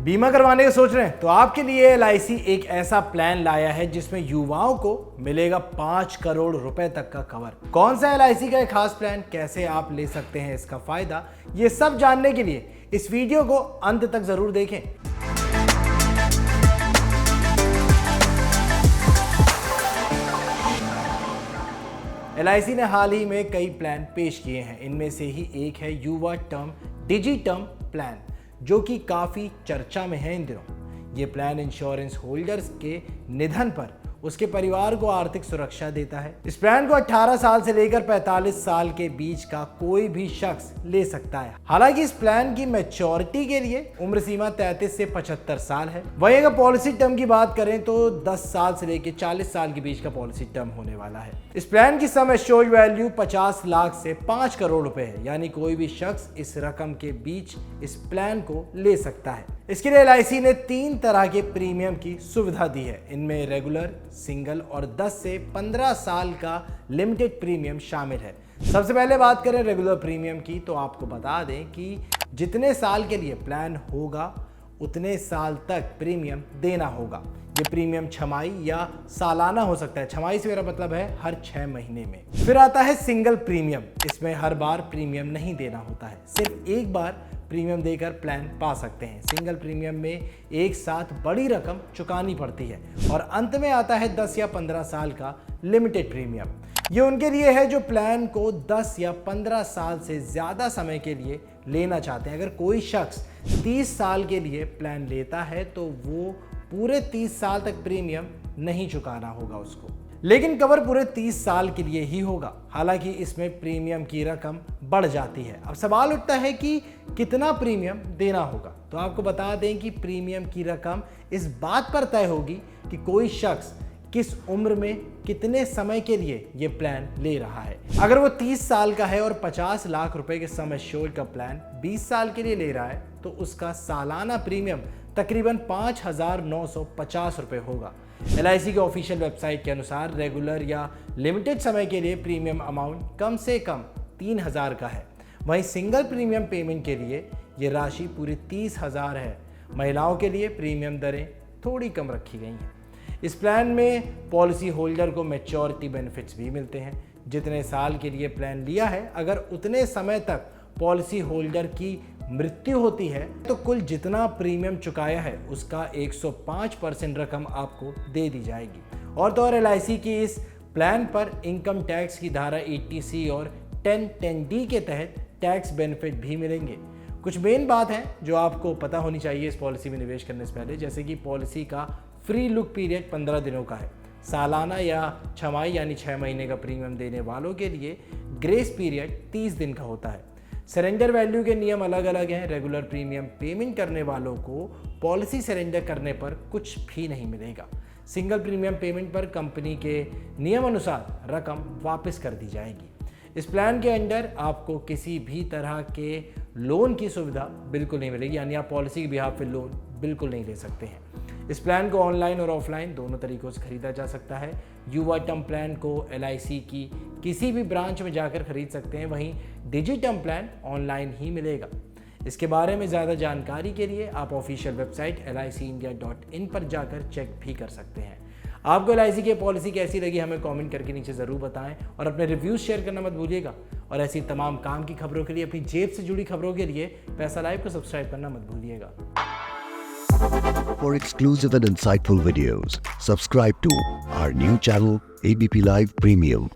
बीमा करवाने का सोच रहे हैं तो आपके लिए एलआईसी एक ऐसा प्लान लाया है जिसमें युवाओं को मिलेगा 5 करोड़ रुपए तक का कवर। कौन सा एलआईसी का एक खास प्लान, कैसे आप ले सकते हैं इसका फायदा, ये सब जानने के लिए इस वीडियो को अंत तक जरूर देखें। एलआईसी ने हाल ही में कई प्लान पेश किए हैं। इनमें से ही एक है युवा टर्म डिजी टर्म प्लान, जो कि काफी चर्चा में है इन दिनों। ये प्लान इंश्योरेंस होल्डर्स के निधन पर उसके परिवार को आर्थिक सुरक्षा देता है। इस प्लान को 18 साल से लेकर 45 साल के बीच का कोई भी शख्स ले सकता है। हालांकि इस प्लान की मैच्योरिटी के लिए उम्र सीमा 33 से 75 साल है। वहीं अगर पॉलिसी टर्म की बात करें तो 10 साल से लेकर 40 साल के बीच का पॉलिसी टर्म होने वाला है। इस प्लान की सम एश्योर्ड वैल्यू 50 लाख से 5 करोड़ रुपए है, यानी कोई भी शख्स इस रकम के बीच इस प्लान को ले सकता है। इसके लिए एलआईसी ने 3 तरह के प्रीमियम की सुविधा दी है। इनमें रेगुलर, सिंगल और 10 से 15 साल का लिमिटेड प्रीमियम शामिल है। सबसे पहले बात करें रेगुलर प्रीमियम की, तो आपको बता दें कि जितने साल के लिए प्लान होगा उतने साल तक प्रीमियम देना होगा। ये प्रीमियम छमाही या सालाना हो सकता है। छमाही से मेरा मतलब है हर 6 महीने में। फिर आता है सिंगल प्रीमियम। इसमें हर बार प्रीमियम नहीं देना होता है, सिर्फ एक बार प्रीमियम देकर प्लान पा सकते हैं। सिंगल प्रीमियम में एक साथ बड़ी रकम चुकानी पड़ती है। और अंत में आता है 10 या 15 साल का लिमिटेड प्रीमियम। ये उनके लिए है जो प्लान को 10 या 15 साल से ज़्यादा समय के लिए लेना चाहते हैं। अगर कोई शख्स 30 साल के लिए प्लान लेता है तो वो पूरे 30 साल तक प्रीमियम नहीं चुकाना होगा उसको, लेकिन कवर पूरे 30 साल के लिए ही होगा। हालांकि इसमें प्रीमियम की रकम बढ़ जाती है। अब सवाल उठता है कि कितना प्रीमियम देना होगा। तो आपको बता दें कि प्रीमियम की रकम इस बात पर तय होगी कि कोई शख्स किस उम्र में कितने समय के लिए ये प्लान ले रहा है। अगर वो 30 साल का है और 50 लाख रुपए के सम एश्योर्ड का प्लान 20 साल के लिए ले रहा है तो उसका सालाना प्रीमियम तकरीबन 5,950 रुपए होगा। एलआईसी के ऑफिशियल वेबसाइट के अनुसार रेगुलर या लिमिटेड समय के लिए प्रीमियम अमाउंट कम से कम 3,000 का है। वहीं सिंगल प्रीमियम पेमेंट के लिए ये राशि पूरी 30,000 है। महिलाओं के लिए प्रीमियम दरें थोड़ी कम रखी गई हैं। इस प्लान में पॉलिसी होल्डर को मैच्योरिटी बेनिफिट्स भी मिलते हैं। जितने साल के लिए प्लान लिया है, अगर उतने समय तक पॉलिसी होल्डर की मृत्यु होती है तो कुल जितना प्रीमियम चुकाया है उसका 105% रकम आपको दे दी जाएगी। और तो और एलआईसी की इस प्लान पर इनकम टैक्स की धारा 80C और 1010D के तहत टैक्स बेनिफिट भी मिलेंगे। कुछ मेन बात है जो आपको पता होनी चाहिए इस पॉलिसी में निवेश करने से पहले, जैसे कि पॉलिसी का फ्री लुक पीरियड 15 दिनों का है। सालाना या छमाही यानी 6 महीने का प्रीमियम देने वालों के लिए ग्रेस पीरियड 30 दिन का होता है। सरेंडर वैल्यू के नियम अलग अलग हैं। रेगुलर प्रीमियम पेमेंट करने वालों को पॉलिसी सरेंडर करने पर कुछ भी नहीं मिलेगा। सिंगल प्रीमियम पेमेंट पर कंपनी के नियम अनुसार रकम वापस कर दी जाएगी। इस प्लान के अंडर आपको किसी भी तरह के लोन की सुविधा बिल्कुल नहीं मिलेगी, यानी आप पॉलिसी के बिहाफ पे लोन बिल्कुल नहीं ले सकते हैं। इस प्लान को ऑनलाइन और ऑफलाइन दोनों तरीकों से खरीदा जा सकता है। युवा टर्म प्लान को एलआईसी की किसी भी ब्रांच में जाकर खरीद सकते हैं, वहीं डिजी टर्म प्लान ऑनलाइन ही मिलेगा। इसके बारे में ज़्यादा जानकारी के लिए आप ऑफिशियल वेबसाइट licindia.in पर जाकर चेक भी कर सकते हैं। आपको एलआईसी की पॉलिसी कैसी लगी हमें कमेंट करके नीचे ज़रूर बताएं और अपने रिव्यूज़ शेयर करना मत भूलिएगा। और ऐसी तमाम काम की खबरों के लिए, अपनी जेब से जुड़ी खबरों के लिए पैसा लाइव को सब्सक्राइब करना मत भूलिएगा। For exclusive and insightful videos, subscribe to our new channel ABP Live Premium.